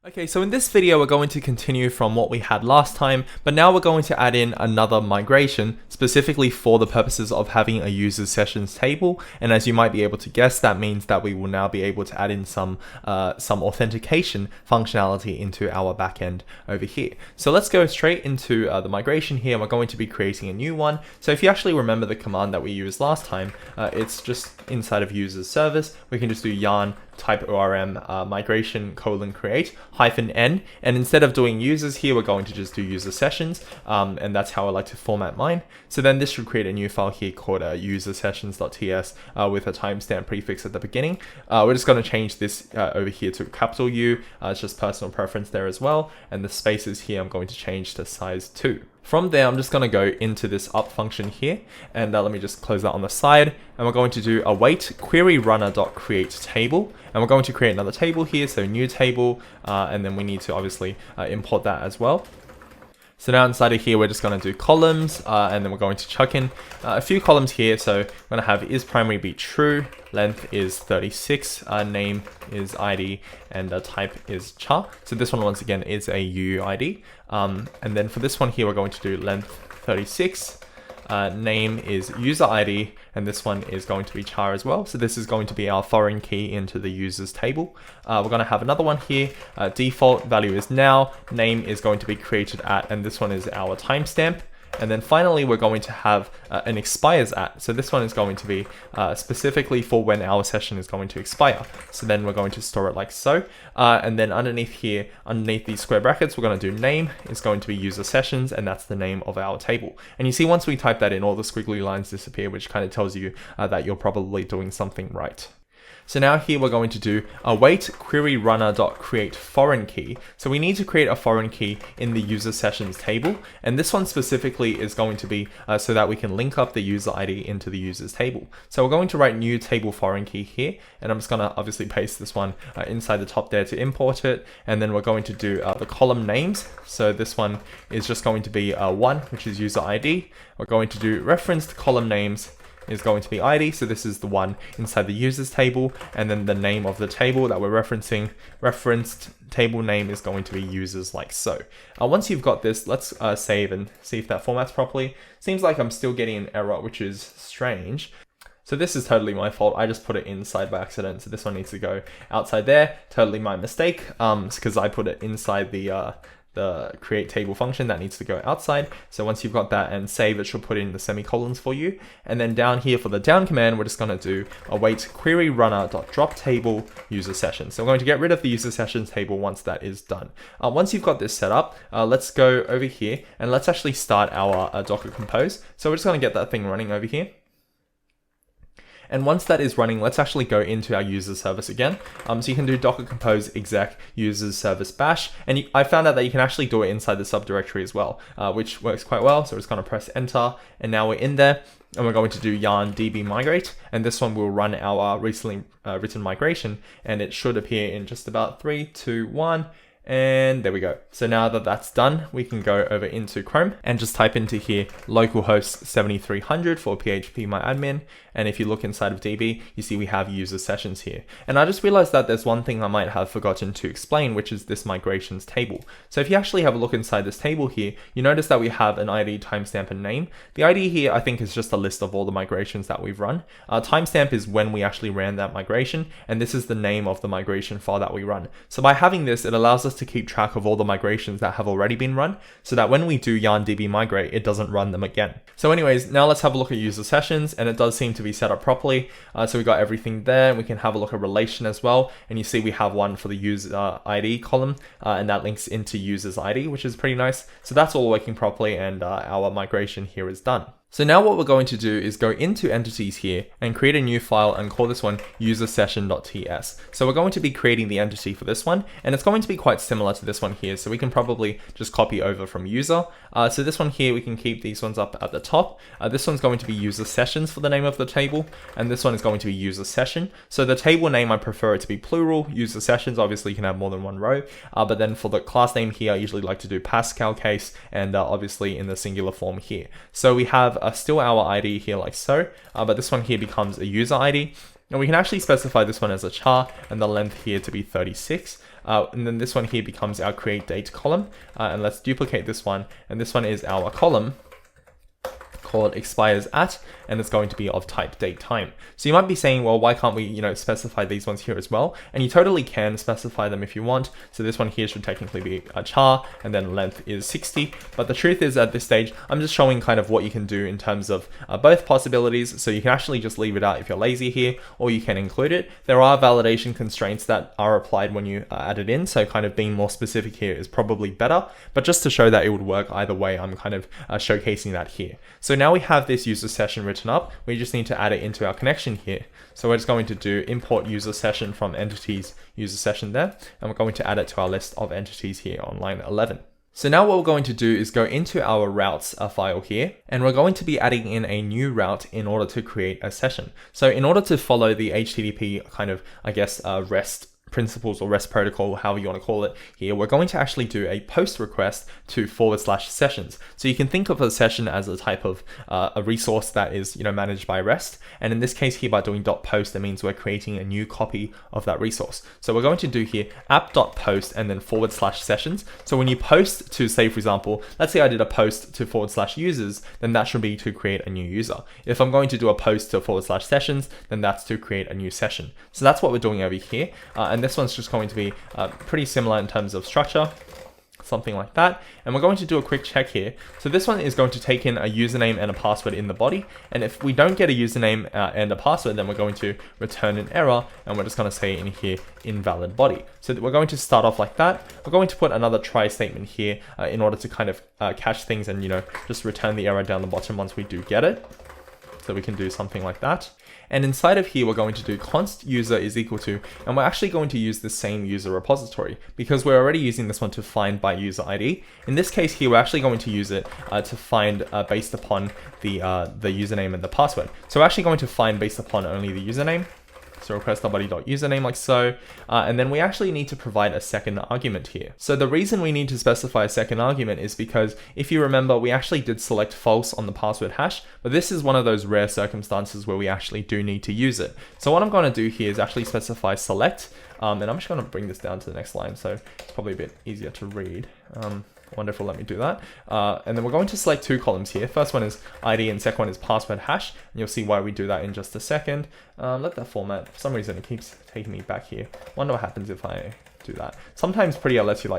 Okay, so in this video, we're going to continue from what we had last time, but now we're going to add in another migration specifically for the purposes of having a user sessions table. And as you might be able to guess, that means that we will now be able to add in some authentication functionality into our backend over here. So let's go straight into the migration here. We're going to be creating a new one. So if you actually remember the command that we used last time, it's just inside of users service. We can just do yarn type orm migration create -n, and instead of doing users here, we're going to just do user sessions, and that's how I like to format mine. So then this should create a new file here called user sessions.ts with a timestamp prefix at the beginning. We're just going to change this over here to capital U. It's just personal preference there as well, and the spaces here I'm going to change to size 2. From there, I'm just going to go into this up function here, and let me just close that on the side, and we're going to do await query runner.create table, and we're going to create another table here, so new table, and then we need to obviously import that as well. So now inside of here, we're just going to do columns, and then we're going to chuck in a few columns here. So we're going to have is primary be true, length is 36, name is ID, and type is char. So this one, once again, is a UUID. And then for this one here, we're going to do length 36, name is user ID, and this one is going to be char as well. So this is going to be our foreign key into the users table. We're going to have another one here. Default value is now, name is going to be created at, and this one is our timestamp. And then finally, we're going to have an expires at. So this one is going to be specifically for when our session is going to expire. So then we're going to store it like so. And then underneath here, underneath these square brackets, we're going to do name is going to be user sessions, and that's the name of our table. And you see, once we type that in, all the squiggly lines disappear, which kind of tells you that you're probably doing something right. So now here we're going to do await query runner.create foreign key. So we need to create a foreign key in the user sessions table. And this one specifically is going to be so that we can link up the user ID into the users table. So we're going to write new table foreign key here. And I'm just going to obviously paste this one inside the top there to import it. And then we're going to do the column names. So this one is just going to be 1, which is user ID. We're going to do referenced column names is going to be ID, so this is the one inside the users table, and then the name of the table that we're referencing, referenced table name is going to be users like so. Once you've got this, let's save and see if that formats properly. Seems like I'm still getting an error, which is strange. So this is totally my fault. I just put it inside by accident, so this one needs to go outside there. Totally my mistake, because I put it inside the create table function. That needs to go outside. So once you've got that and save, it should put in the semicolons for you. And then down here for the down command, we're just going to do await query runner.drop table user session. So we're going to get rid of the user sessions table once that is done. Once you've got this set up, let's go over here and let's actually start our Docker Compose. So we're just going to get that thing running over here. And once that is running, let's actually go into our user service again. So you can do docker compose exec users service bash. And I found out that you can actually do it inside the subdirectory as well, which works quite well. So we're just going to press enter, and now we're in there. And we're going to do yarn db migrate, and this one will run our recently written migration, and it should appear in just about 3, 2, 1. And there we go. So now that that's done, we can go over into Chrome and just type into here localhost 7300 for phpMyAdmin. And if you look inside of DB, you see we have user sessions here. And I just realized that there's one thing I might have forgotten to explain, which is this migrations table. So if you actually have a look inside this table here, you notice that we have an ID, timestamp, and name. The ID here, I think, is just a list of all the migrations that we've run. Timestamp is when we actually ran that migration, and this is the name of the migration file that we run. So by having this, it allows us to keep track of all the migrations that have already been run, so that when we do yarn db migrate, it doesn't run them again. So anyways, now let's have a look at user sessions, and it does seem to be set up properly. So we got everything there. We can have a look at relation as well, and you see we have one for the user ID column, and that links into users ID, which is pretty nice. So that's all working properly, and our migration here is done. So now what we're going to do is go into entities here and create a new file and call this one user session.ts. So we're going to be creating the entity for this one, and it's going to be quite similar to this one here. So we can probably just copy over from user. So this one here, we can keep these ones up at the top. This one's going to be user sessions for the name of the table, and this one is going to be user session. So the table name, I prefer it to be plural. User sessions, obviously you can have more than one row, but then for the class name here, I usually like to do Pascal case, and obviously in the singular form here. So we have still our ID here like so, but this one here becomes a user ID. And we can actually specify this one as a char and the length here to be 36. And then this one here becomes our create date column. And let's duplicate this one. And this one is our column called expires at, and it's going to be of type date time. So you might be saying, well, why can't we, specify these ones here as well? And you totally can specify them if you want. So this one here should technically be a char, and then length is 60. But the truth is, at this stage, I'm just showing kind of what you can do in terms of both possibilities. So you can actually just leave it out if you're lazy here, or you can include it. There are validation constraints that are applied when you add it in. So kind of being more specific here is probably better, but just to show that it would work either way, I'm kind of showcasing that here. So now we have this user session written up. We just need to add it into our connection here. So we're just going to do import user session from entities user session there, and we're going to add it to our list of entities here on line 11. So now what we're going to do is go into our routes file here, and we're going to be adding in a new route in order to create a session. So in order to follow the HTTP kind of, REST principles or REST protocol, however you want to call it here, we're going to actually do a post request to /sessions. So you can think of a session as a type of a resource that is managed by REST. And in this case here, by doing .post, that means we're creating a new copy of that resource. So we're going to do here app.post and then /sessions. So when you post to, say for example, let's say I did a post to /users, then that should be to create a new user. If I'm going to do a post to /sessions, then that's to create a new session. So that's what we're doing over here. And this one's just going to be pretty similar in terms of structure, something like that. And we're going to do a quick check here. So this one is going to take in a username and a password in the body. And if we don't get a username and a password, then we're going to return an error. And we're just going to say in here, invalid body. So we're going to start off like that. We're going to put another try statement here in order to kind of catch things and, just return the error down the bottom once we do get it. So we can do something like that. And inside of here, we're going to do const user is equal to, and we're actually going to use the same user repository because we're already using this one to find by user ID. In this case here, we're actually going to use it to find based upon the username and the password. So we're actually going to find based upon only the username. So request.body.username like so, and then we actually need to provide a second argument here. So the reason we need to specify a second argument is because if you remember, we actually did select false on the password hash, but this is one of those rare circumstances where we actually do need to use it. So what I'm going to do here is actually specify select, and I'm just going to bring this down to the next line, so it's probably a bit easier to read. Wonderful, let me do that. And then we're going to select two columns here. First one is ID and second one is password hash. And you'll see why we do that in just a second. Let that format. For some reason, it keeps taking me back here. Wonder what happens if I do that. Sometimes Prettier lets you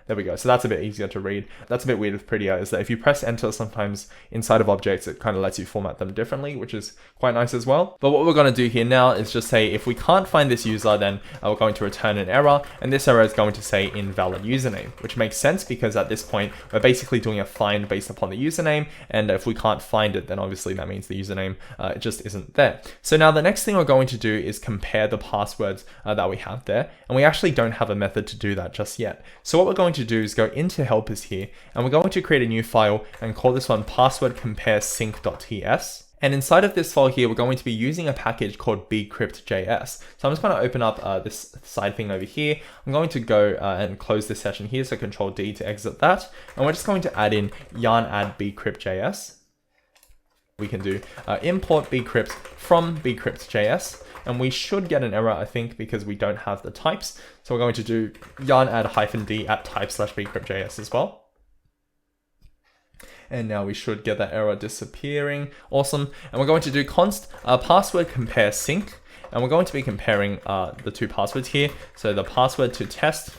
there we go. So that's a bit easier to read. That's a bit weird with Prettier is that if you press enter, sometimes inside of objects, it kind of lets you format them differently, which is quite nice as well. But what we're going to do here now is just say, if we can't find this user, then we're going to return an error. And this error is going to say invalid username, which makes sense because at this point, we're basically doing a find based upon the username. And if we can't find it, then obviously that means the username just isn't there. So now the next thing we're going to do is compare the passwords that we have there. And we actually don't have a method to do that just yet. So what we're going to do is go into helpers here, and we're going to create a new file and call this one password compare sync.ts. And inside of this file here, we're going to be using a package called bcrypt.js. So I'm just going to open up this side thing over here. I'm going to go and close this session here. So Control D to exit that. And we're just going to add in yarn add bcrypt.js. We can do import bcrypt from bcrypt.js. And we should get an error, I think, because we don't have the types. So we're going to do yarn add -d at type/bcrypt.js as well. And now we should get that error disappearing. Awesome. And we're going to do const password compare sync. And we're going to be comparing the two passwords here. So the password to test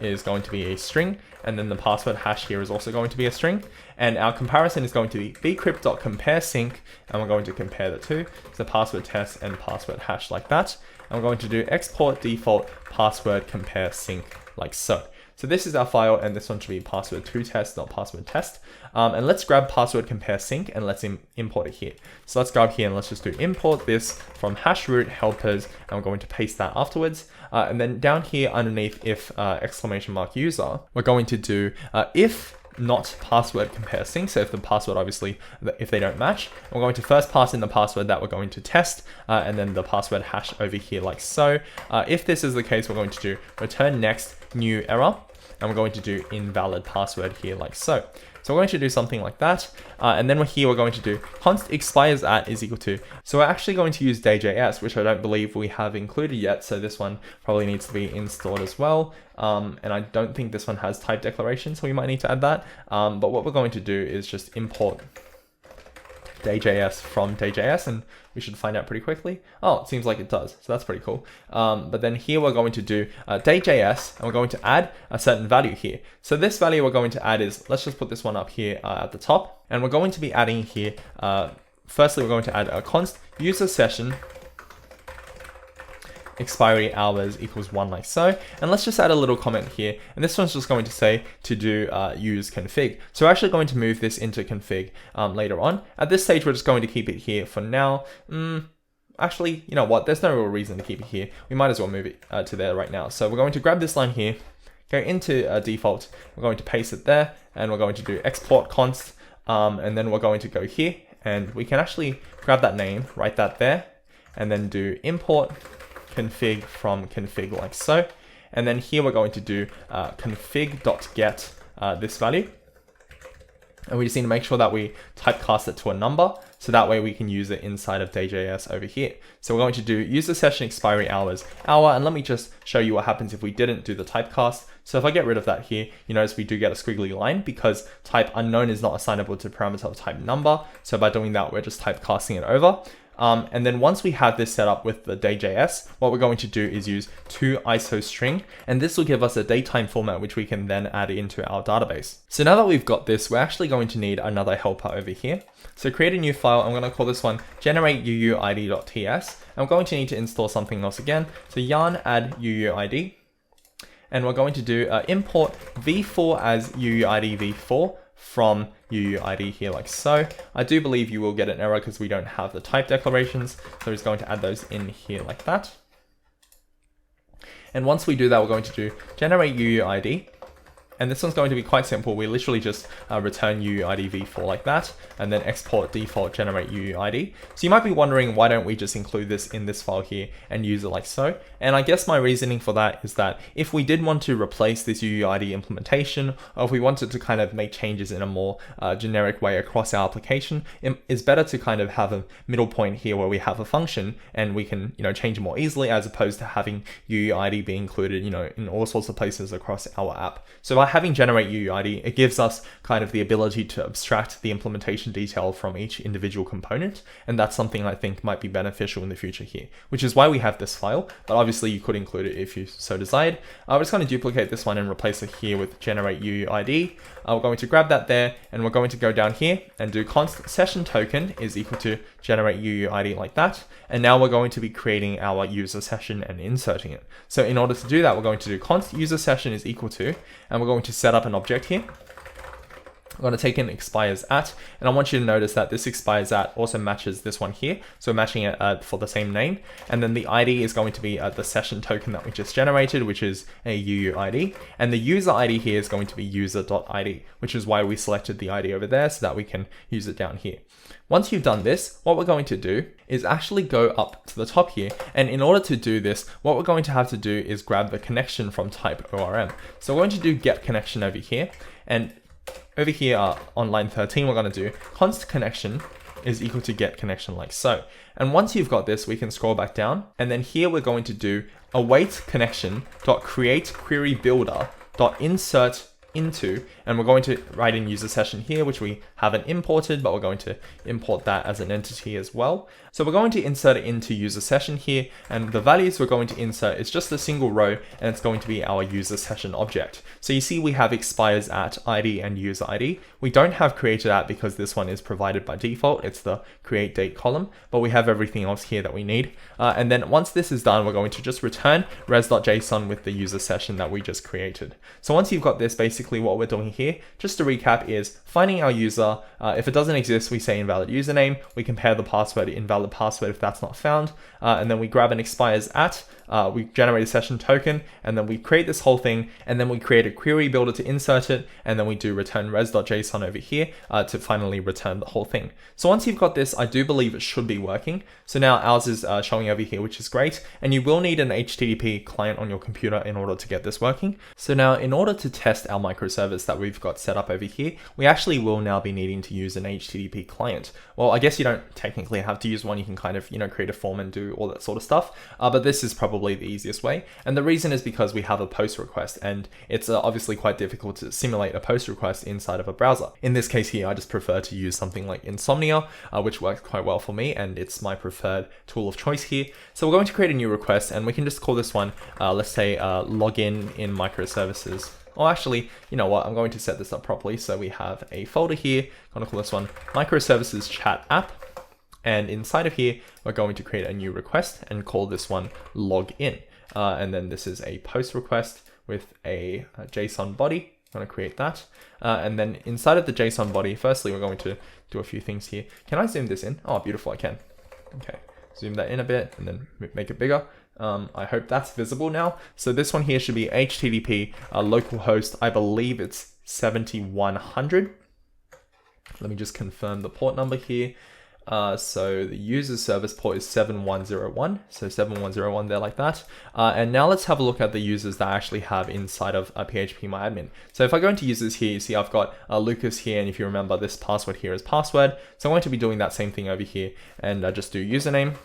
is going to be a string. And then the password hash here is also going to be a string. And our comparison is going to be bcrypt.compare sync. And we're going to compare the two. So password test and password hash like that. And we're going to do export default password compare sync like so. So this is our file, and this one should be password to test, not password test. And let's grab password compare sync and let's import it here. So let's grab here and let's just do import this from hash root helpers, and we're going to paste that afterwards. And then down here underneath if !user, we're going to do if not password compare sync. So if the password, obviously, if they don't match, we're going to first pass in the password that we're going to test, and then the password hash over here like so. If this is the case, we're going to do return next new error, and we're going to do invalid password here like so. So we're going to do something like that. And then here we're going to do const expires at is equal to. So we're actually going to use day.js, which I don't believe we have included yet. So this one probably needs to be installed as well. And I don't think this one has type declaration, so we might need to add that. But what we're going to do is just import day.js from day.js, and we should find out pretty quickly. Oh, it seems like it does, so that's pretty cool. But then here we're going to do day.js, and we're going to add a certain value here. So this value we're going to add is, let's just put this one up here at the top, and we're going to be adding here, firstly we're going to add a const user session expiry hours equals 1 like so. And let's just add a little comment here. And this one's just going to say to do use config. So we're actually going to move this into config later on. At this stage, we're just going to keep it here for now. Actually, you know what? There's no real reason to keep it here. We might as well move it to there right now. So we're going to grab this line here, go into default. We're going to paste it there, and we're going to do export const. And then we're going to go here, and we can actually grab that name, write that there, and then do import config from config like so. And then here we're going to do config.get this value. And we just need to make sure that we typecast it to a number, so that way we can use it inside of day.js over here. So we're going to do user session expiry hours, and let me just show you what happens if we didn't do the typecast. So if I get rid of that here, you notice we do get a squiggly line because type unknown is not assignable to parameter of type number. So by doing that, we're just typecasting it over. And then once we have this set up with the day.js, what we're going to do is use toIsoString, and this will give us a datetime format which we can then add into our database. So now that we've got this, we're actually going to need another helper over here. So create a new file. I'm going to call this one generateuuid.ts. I'm going to need to install something else again. So yarn add uuid, and we're going to do import v4 as uuid v4 from uuid here like so. I do believe you will get an error because we don't have the type declarations, so we're just going to add those in here like that. And once we do that, we're going to do generate uuid, and this one's going to be quite simple. We literally just return uuid v4 like that, and then export default generate uuid. So you might be wondering, why don't we just include this in this file here and use it like so? And I guess my reasoning for that is that if we did want to replace this uuid implementation, or if we wanted to kind of make changes in a more generic way across our application, it's better to kind of have a middle point here where we have a function and we can, change it more easily, as opposed to having uuid be included, in all sorts of places across our app. So by having generate uuid, it gives us kind of the ability to abstract the implementation detail from each individual component, and that's something I think might be beneficial in the future here, which is why we have this file. But obviously you could include it if you so desired. We're just going to duplicate this one and replace it here with generate uuid. We're going to grab that there, and we're going to go down here and do const session token is equal to generate uuid like that. And now we're going to be creating our user session and inserting it. So in order to do that, we're going to do const user session is equal to, and we're going to set up an object here. I'm going to take in expires at, and I want you to notice that this expires at also matches this one here. So we're matching it for the same name. And then the ID is going to be the session token that we just generated, which is a UUID. And the user ID here is going to be user.id, which is why we selected the ID over there so that we can use it down here. Once you've done this, what we're going to do is actually go up to the top here. And in order to do this, what we're going to have to do is grab the connection from type ORM. So we're going to do get connection over here. And over here on line 13, we're going to do const connection is equal to get connection like so. And once you've got this, we can scroll back down. And then here we're going to do await connection dot create query builder dot insert into, and we're going to write in user session here, which we haven't imported, but we're going to import that as an entity as well. So we're going to insert it into user session here, and the values we're going to insert is just a single row, and it's going to be our user session object. So you see we have expires at ID and user ID. We don't have created at because this one is provided by default. It's the create date column, but we have everything else here that we need. And then once this is done, we're going to just return res.json with the user session that we just created. So once you've got this, basically what we're doing here, just to recap, is finding our user. If it doesn't exist, we say invalid username. We compare the password, invalid password if that's not found. And then we grab an expires at, we generate a session token, and then we create this whole thing, and then we create a query builder to insert it, and then we do return res.json over here to finally return the whole thing. So once you've got this, I do believe it should be working. So now ours is showing over here, which is great, and you will need an HTTP client on your computer in order to get this working. So now in order to test our microservice that we've got set up over here, we actually will now be needing to use an HTTP client. Well, I guess you don't technically have to use one. You can kind of, create a form and do all that sort of stuff. But this is probably the easiest way. And the reason is because we have a post request, and it's obviously quite difficult to simulate a post request inside of a browser. In this case here, I just prefer to use something like Insomnia, which works quite well for me, and it's my preferred tool of choice here. So we're going to create a new request, and we can just call this one, let's say login in microservices. Oh, actually, you know what? I'm going to set this up properly. So we have a folder here. I'm going to call this one microservices chat app. And inside of here, we're going to create a new request and call this one login. And then this is a post request with a JSON body. I'm going to create that. And then inside of the JSON body, firstly, we're going to do a few things here. Can I zoom this in? Oh, beautiful, I can. Okay, zoom that in a bit and then make it bigger. I hope that's visible now. So this one here should be HTTP localhost. I believe it's 7100. Let me just confirm the port number here. So the user service port is 7101. So 7101 there like that. And now let's have a look at the users that I actually have inside of PHPMyAdmin. So if I go into users here, you see I've got Lucas here. And if you remember, this password here is password. So I'm going to be doing that same thing over here, and just do username.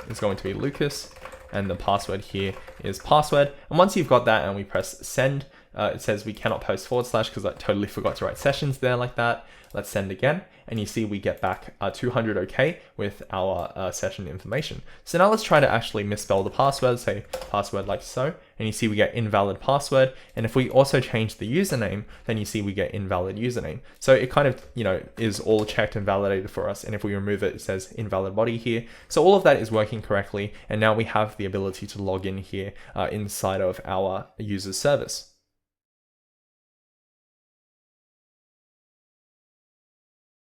It's going to be Lucas. And the password here is password. And once you've got that and we press send, it says we cannot post / because I totally forgot to write sessions there like that. Let's send again. And you see we get back 200 OK with our session information. So now let's try to actually misspell the password, say password like so. And you see we get invalid password. And if we also change the username, then you see we get invalid username. So it kind of, is all checked and validated for us. And if we remove it, it says invalid body here. So all of that is working correctly. And now we have the ability to log in here inside of our user service.